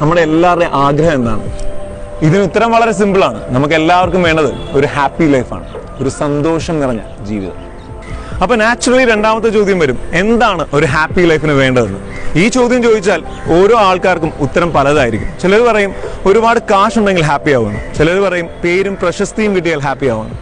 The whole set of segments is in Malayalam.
നമ്മുടെ എല്ലാവരുടെയും ആഗ്രഹം എന്താണ്? ഇതിന് ഉത്തരം വളരെ സിമ്പിളാണ്. നമുക്ക് എല്ലാവർക്കും വേണ്ടത് ഒരു ഹാപ്പി ലൈഫാണ്, ഒരു സന്തോഷം നിറഞ്ഞ ജീവിതം. അപ്പൊ നാച്ചുറലി രണ്ടാമത്തെ ചോദ്യം വരും, എന്താണ് ഒരു ഹാപ്പി ലൈഫിന് വേണ്ടതെന്ന്. ഈ ചോദ്യം ചോദിച്ചാൽ ഓരോ ആൾക്കാർക്കും ഉത്തരം പലതായിരിക്കും. ചിലർ പറയും ഒരുപാട് കാശ് ഉണ്ടെങ്കിൽ ഹാപ്പി ആവുന്നു, ചിലർ പറയും പേരും പ്രശസ്തിയും കിട്ടിയാൽ ഹാപ്പി ആവുന്നു,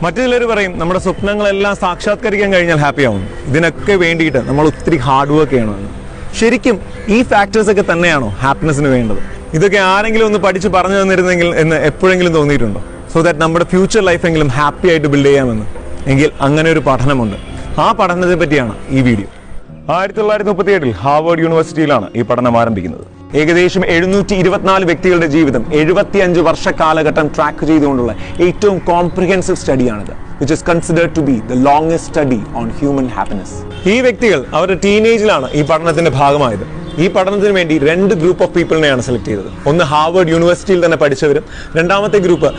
മറ്റു ചിലർ പറയും നമ്മുടെ സ്വപ്നങ്ങളെല്ലാം സാക്ഷാത്കരിക്കാൻ കഴിഞ്ഞാൽ ഹാപ്പി ആവുന്നു. ഇതിനൊക്കെ വേണ്ടിയിട്ട് നമ്മൾ ഒത്തിരി ഹാർഡ് വർക്ക് ചെയ്യണമെന്ന്. ശരിക്കും ഈ ഫാക്ടേഴ്സ് ഒക്കെ തന്നെയാണോ ഹാപ്പിനെസ്സിന് വേണ്ടത്? ഇതൊക്കെ ആരെങ്കിലും ഒന്ന് പഠിച്ച് പറഞ്ഞു തന്നിരുന്നെങ്കിൽ എന്ന് എപ്പോഴെങ്കിലും തോന്നിയിട്ടുണ്ടോ? സോ ദാറ്റ് നമ്മുടെ ഫ്യൂച്ചർ ലൈഫെങ്കിലും ഹാപ്പി ആയിട്ട് ബിൽഡ് ചെയ്യാമെന്ന്. എങ്കിൽ അങ്ങനെ ഒരു പഠനമുണ്ട്. ആ പഠനത്തെ പറ്റിയാണ് ഈ വീഡിയോ. 1938 ഹാർവേഡ് യൂണിവേഴ്സിറ്റിയിലാണ് ഈ പഠനം ആരംഭിക്കുന്നത്. ഏകദേശം 724 വ്യക്തികളുടെ ജീവിതം 75 വർഷ കാലഘട്ടം ട്രാക്ക് ചെയ്തുകൊണ്ടുള്ള ഏറ്റവും comprehensive സ്റ്റഡിയാണിത്, which is considered to be the longest study on human happiness. ഈ വ്യക്തികൾ അവരുടെ ടീനേജിലാണ് ഈ പഠനത്തിന്റെ ഭാഗമായത്. ഈ പഠനത്തിന് വേണ്ടി 2 ഗ്രൂപ്പ് ഓഫ് പീപ്പിളിനെയാണ് സെലക്ട് ചെയ്തത്. ഒന്ന് ഹാർവേഡ് യൂണിവേഴ്സിറ്റിയിൽ തന്നെ പഠിച്ചവരും, രണ്ടാമത്തെ ഗ്രൂപ്പ്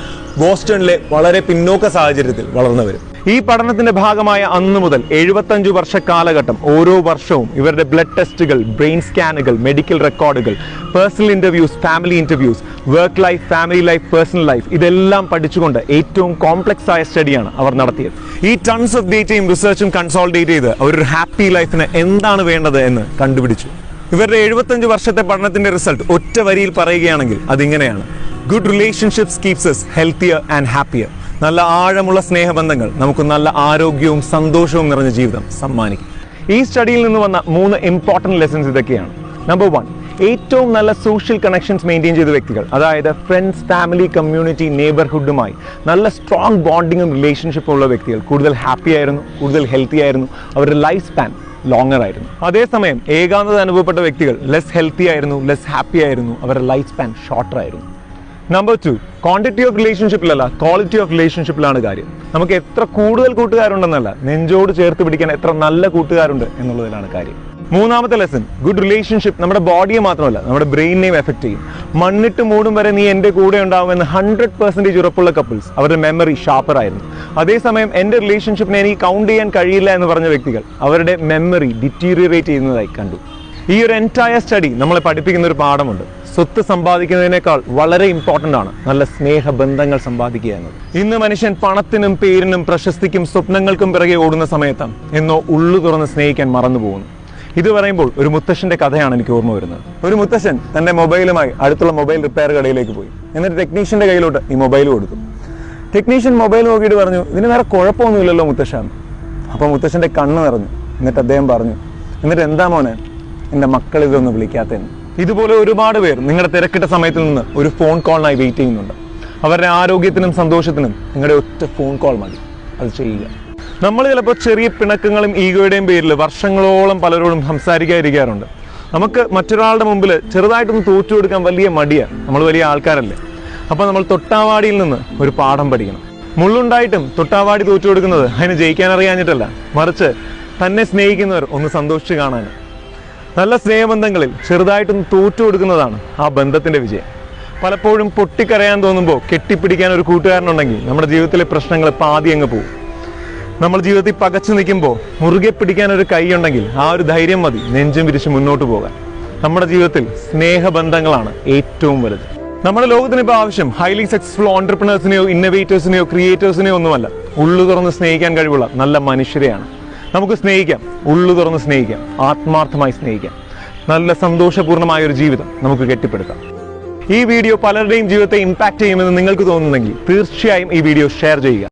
ബോസ്റ്റണിലെ വളരെ പിന്നോക്ക സാഹചര്യത്തിൽ വളർന്നവരും. ഈ പഠനത്തിന്റെ ഭാഗമായ അന്ന് മുതൽ 75 വർഷ കാലഘട്ടം ഓരോ വർഷവും ഇവരുടെ ബ്ലഡ് ടെസ്റ്റുകൾ, ബ്രെയിൻ സ്കാനുകൾ, മെഡിക്കൽ റെക്കോർഡുകൾ, personal interviews, family interviews, work life, family life, personal life, ഇതെല്ലാം പഠിച്ചുകൊണ്ട് ഏറ്റവും കോംപ്ലക്സ് ആയ സ്റ്റഡിയാണ് അവർ നടത്തിയത്. ഈ ടൺസ് ഓഫ് ഡേറ്റയും റിസർച്ചും കൺസോൾട്ടേറ്റ് ചെയ്ത് അവരൊരു ഹാപ്പി ലൈഫിന് എന്താണ് വേണ്ടത് എന്ന് കണ്ടുപിടിച്ചു. ഇവരുടെ 75 വർഷത്തെ പഠനത്തിന്റെ റിസൾട്ട് ഒറ്റ വരിയിൽ പറയുകയാണെങ്കിൽ അതിങ്ങനെയാണ്: good relationships keeps us healthier and happier. നല്ല ആഴമുള്ള സ്നേഹബന്ധങ്ങൾ നമുക്ക് നല്ല ആരോഗ്യവും സന്തോഷവും നിറഞ്ഞ ജീവിതം സമ്മാനിക്കും. ഈ സ്റ്റഡിയിൽ നിന്ന് വന്ന 3 ഇമ്പോർട്ടന്റ് ലെസൺസ് ഇതൊക്കെയാണ്. നമ്പർ 1, ഏറ്റവും നല്ല സോഷ്യൽ കണക്ഷൻസ് മെയിൻറ്റെയിൻ ചെയ്ത വ്യക്തികൾ, അതായത് ഫ്രണ്ട്സ്, ഫാമിലി, കമ്മ്യൂണിറ്റി, നെയ്ബർഹുഡുമായി നല്ല സ്ട്രോങ് ബോണ്ടിങ്ങും റിലേഷൻഷിപ്പും ഉള്ള വ്യക്തികൾ കൂടുതൽ ഹാപ്പി ആയിരുന്നു, കൂടുതൽ ഹെൽത്തി ആയിരുന്നു, അവരുടെ ലൈഫ് സ്പാൻ ലോങ്ങർ ആയിരുന്നു. അതേസമയം ഏകാന്തത അനുഭവപ്പെട്ട വ്യക്തികൾ ലെസ് ഹെൽത്തി ആയിരുന്നു, ലെസ് ഹാപ്പി ആയിരുന്നു, അവരുടെ ലൈഫ് സ്പാൻ ഷോർട്ടർ ആയിരുന്നു. നമ്പർ 2, ക്വാണ്ടിറ്റി ഓഫ് റിലേഷൻഷിപ്പിലല്ല, ക്വാളിറ്റി ഓഫ് റിലേഷൻഷിപ്പിലാണ് കാര്യം. നമുക്ക് എത്ര കൂടുതൽ കൂട്ടുകാരുണ്ടെന്നല്ല, നെഞ്ചോട് ചേർത്ത് പിടിക്കാൻ എത്ര നല്ല കൂട്ടുകാരുണ്ട് എന്നുള്ളതിലാണ് കാര്യം. മൂന്നാമത്തെ ലെസൺ, ഗുഡ് റിലേഷൻഷിപ്പ് നമ്മുടെ ബോഡിയെ മാത്രമല്ല നമ്മുടെ ബ്രെയിനിനെയും എഫക്ട് ചെയ്യും. മണ്ണിട്ട് മൂടും വരെ നീ എൻ്റെ കൂടെ ഉണ്ടാവുമെന്ന് 100% ഉറപ്പുള്ള കപ്പിൾസ് അവരുടെ മെമ്മറി ഷാർപ്പർ ആയിരുന്നു. അതേസമയം എൻ്റെ റിലേഷൻഷിപ്പിനെ എനിക്ക് കൗണ്ട് ചെയ്യാൻ കഴിയില്ല എന്ന് പറഞ്ഞ വ്യക്തികൾ അവരുടെ മെമ്മറി ഡിറ്റീരിയറേറ്റ് ചെയ്യുന്നതായി കണ്ടു. ഈ ഒരു എൻറ്റയർ സ്റ്റഡി നമ്മളെ പഠിപ്പിക്കുന്ന ഒരു പാഠമുണ്ട്. സ്വത്ത് സമ്പാദിക്കുന്നതിനേക്കാൾ വളരെ ഇമ്പോർട്ടൻ്റ് ആണ് നല്ല സ്നേഹബന്ധങ്ങൾ സമ്പാദിക്കുക എന്നത്. ഇന്ന് മനുഷ്യൻ പണത്തിനും പേരിനും പ്രശസ്തിക്കും സ്വപ്നങ്ങൾക്കും പിറകെ ഓടുന്ന സമയത്ത് എന്നോ ഉള്ളു തുറന്ന് സ്നേഹിക്കാൻ മറന്നു പോകുന്നു. ഇത് പറയുമ്പോൾ ഒരു മുത്തശ്ശന്റെ കഥയാണ് എനിക്ക് ഓർമ്മ വരുന്നത്. ഒരു മുത്തശ്ശൻ തന്റെ മൊബൈലുമായി അടുത്തുള്ള മൊബൈൽ റിപ്പയർ കടയിലേക്ക് പോയി. എന്നിട്ട് ടെക്നീഷ്യന്റെ കയ്യിലോട്ട് ഈ മൊബൈൽ കൊടുത്തു. ടെക്നീഷ്യൻ മൊബൈൽ നോക്കിയിട്ട് പറഞ്ഞു, ഇതിന് വേറെ കുഴപ്പമൊന്നുമില്ലല്ലോ മുത്തശ്ശൻ. അപ്പോൾ മുത്തശ്ശന്റെ കണ്ണ് നിറഞ്ഞു. എന്നിട്ട് അദ്ദേഹം പറഞ്ഞു, എന്നിട്ട് എന്താ മോനെ എൻ്റെ മക്കൾ ഇതൊന്ന് വിളിക്കാത്തതെന്ന്. ഇതുപോലെ ഒരുപാട് പേർ നിങ്ങളുടെ തിരക്കിട്ട സമയത്തിൽ നിന്ന് ഒരു ഫോൺ കോളിനായി വെയിറ്റ് ചെയ്യുന്നുണ്ട്. അവരുടെ ആരോഗ്യത്തിനും സന്തോഷത്തിനും നിങ്ങളുടെ ഒറ്റ ഫോൺ കോൾ മതി. അത് ചെയ്യുക. നമ്മൾ ചിലപ്പോൾ ചെറിയ പിണക്കങ്ങളും ഈഗോയുടെയും പേരിൽ വർഷങ്ങളോളം പലരോടും സംസാരിക്കാതിരിക്കാറുണ്ട്. നമുക്ക് മറ്റൊരാളുടെ മുമ്പിൽ ചെറുതായിട്ടൊന്ന് തോറ്റു കൊടുക്കാൻ വലിയ മടിയാണ്. നമ്മൾ വലിയ ആൾക്കാരല്ലേ. അപ്പോൾ നമ്മൾ തൊട്ടാവാടിയിൽ നിന്ന് ഒരു പാഠം പഠിക്കണം. മുള്ളുണ്ടായിട്ടും തൊട്ടാവാടി തോറ്റു കൊടുക്കുന്നത് അതിന് ജയിക്കാൻ അറിയാഞ്ഞിട്ടല്ല, മറിച്ച് തന്നെ സ്നേഹിക്കുന്നവർ ഒന്ന് സന്തോഷിച്ച് കാണാൻ. നല്ല സ്നേഹബന്ധങ്ങളിൽ ചെറുതായിട്ടൊന്ന് തോറ്റു കൊടുക്കുന്നതാണ് ആ ബന്ധത്തിന്റെ വിജയം. പലപ്പോഴും പൊട്ടിക്കരയാൻ തോന്നുമ്പോൾ കെട്ടിപ്പിടിക്കാൻ ഒരു കൂട്ടുകാരനുണ്ടെങ്കിൽ നമ്മുടെ ജീവിതത്തിലെ പ്രശ്നങ്ങൾ പാതി അങ്ങ് പോകും. നമ്മൾ ജീവിതത്തിൽ പകച്ചു നിൽക്കുമ്പോൾ മുറുകെ പിടിക്കാൻ ഒരു കൈയുണ്ടെങ്കിൽ ആ ഒരു ധൈര്യം മതി നെഞ്ചും വിരിച്ച് മുന്നോട്ട് പോകാൻ. നമ്മുടെ ജീവിതത്തിൽ സ്നേഹബന്ധങ്ങളാണ് ഏറ്റവും വലുത്. നമ്മുടെ ലോകത്തിന് ഇപ്പോൾ ആവശ്യം ഹൈലി സക്സസ്ഫുൾ ഓൺടർപ്രണേഴ്സിനെയോ ഇന്നോവേറ്റേഴ്സിനെയോ ക്രിയേറ്റേഴ്സിനെയോ ഒന്നുമല്ല, ഉള്ളു തുറന്ന് സ്നേഹിക്കാൻ കഴിവുള്ള നല്ല മനുഷ്യരെയാണ്. നമുക്ക് സ്നേഹിക്കാം, ഉള്ളു തുറന്ന് സ്നേഹിക്കാം, ആത്മാർത്ഥമായി സ്നേഹിക്കാം. നല്ല സന്തോഷപൂർണ്ണമായ ഒരു ജീവിതം നമുക്ക് കെട്ടിപ്പടുക്കാം. ഈ വീഡിയോ പലരുടെയും ജീവിതത്തെ ഇമ്പാക്ട് ചെയ്യുമെന്ന് നിങ്ങൾക്ക് തോന്നുന്നെങ്കിൽ തീർച്ചയായും ഈ വീഡിയോ ഷെയർ ചെയ്യുക.